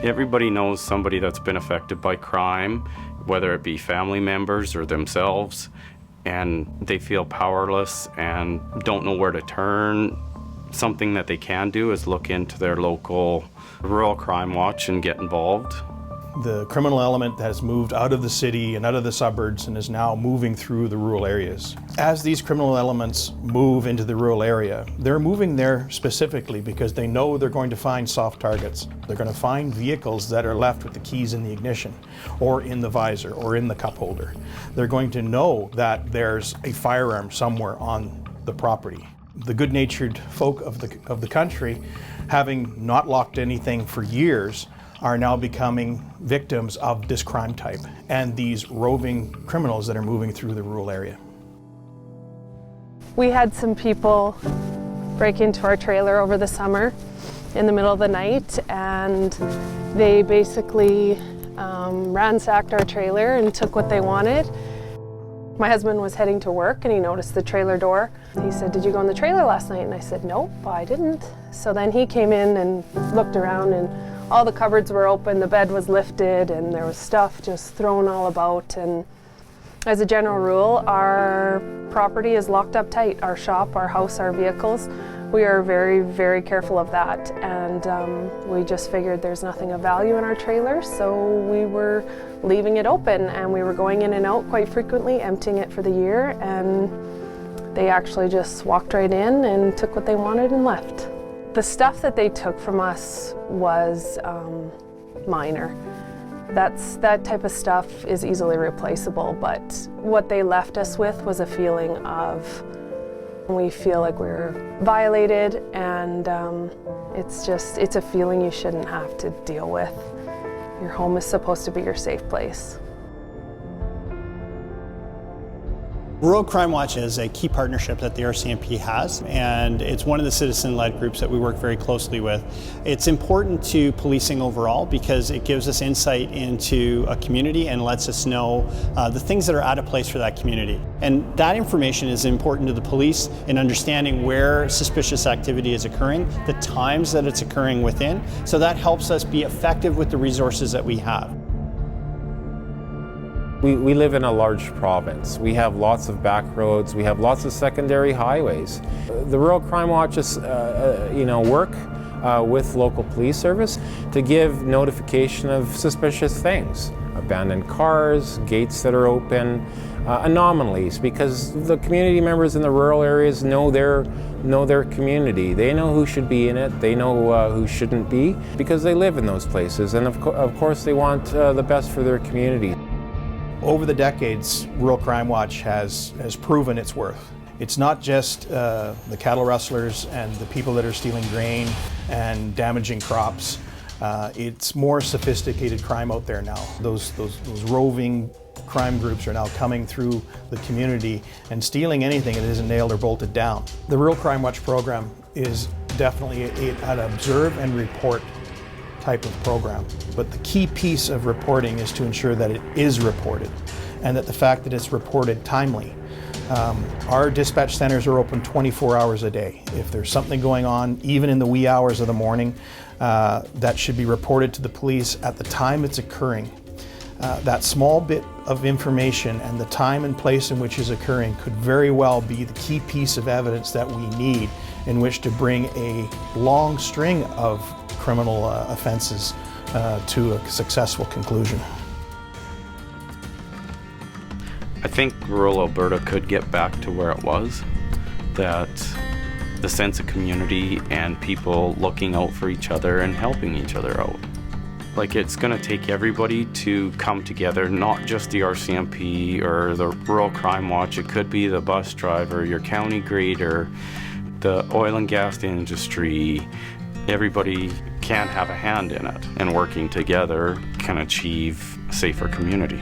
Everybody knows somebody that's been affected by crime, whether it be family members or themselves, and they feel powerless and don't know where to turn. Something that they can do is look into their local rural crime watch and get involved. The criminal element has moved out of the city and out of the suburbs and is now moving through the rural areas. As these criminal elements move into the rural area, they're moving there specifically because they know they're going to find soft targets. They're going to find vehicles that are left with the keys in the ignition or in the visor or in the cup holder. They're going to know that there's a firearm somewhere on the property. The good-natured folk of the country, having not locked anything for years, are now becoming victims of this crime type and these roving criminals that are moving through the rural area. We had some people break into our trailer over the summer in the middle of the night, and they basically ransacked our trailer and took what they wanted. My husband was heading to work and he noticed the trailer door. He said, "Did you go in the trailer last night?" And I said, "Nope, I didn't." So then he came in and looked around, and all the cupboards were open, the bed was lifted, and there was stuff just thrown all about. And as a general rule, our property is locked up tight. Our shop, our house, our vehicles. We are very, very careful of that. And we just figured there's nothing of value in our trailer, so we were leaving it open, and we were going in and out quite frequently, emptying it for the year, and they actually just walked right in and took what they wanted and left. The stuff that they took from us was minor. That type of stuff is easily replaceable, but what they left us with was a feeling of we feel like we're violated, and it's a feeling you shouldn't have to deal with. Your home is supposed to be your safe place. Rural Crime Watch is a key partnership that the RCMP has, and it's one of the citizen-led groups that we work very closely with. It's important to policing overall because it gives us insight into a community and lets us know the things that are out of place for that community. And that information is important to the police in understanding where suspicious activity is occurring, the times that it's occurring within, so that helps us be effective with the resources that we have. We live in a large province. We have lots of back roads. We have lots of secondary highways. The Rural Crime Watches, work with local police service to give notification of suspicious things. Abandoned cars, gates that are open, anomalies, because the community members in the rural areas know their community. They know who should be in it. They know who shouldn't be, because they live in those places. And of course they want the best for their community. Over the decades, Rural Crime Watch has proven its worth. It's not just the cattle rustlers and the people that are stealing grain and damaging crops. It's more sophisticated crime out there now. Those roving crime groups are now coming through the community and stealing anything that isn't nailed or bolted down. The Rural Crime Watch program is definitely an observe and report type of program. But the key piece of reporting is to ensure that it is reported, and that the fact that it's reported timely. Our dispatch centers are open 24 hours a day. If there's something going on, even in the wee hours of the morning, that should be reported to the police at the time it's occurring. That small bit of information and the time and place in which it's occurring could very well be the key piece of evidence that we need in which to bring a long string of criminal offenses to a successful conclusion. I think rural Alberta could get back to where it was, that the sense of community and people looking out for each other and helping each other out. Like, it's going to take everybody to come together, not just the RCMP or the Rural Crime Watch. It could be the bus driver, your county grader, the oil and gas industry. Everybody can have a hand in it, and working together can achieve a safer community.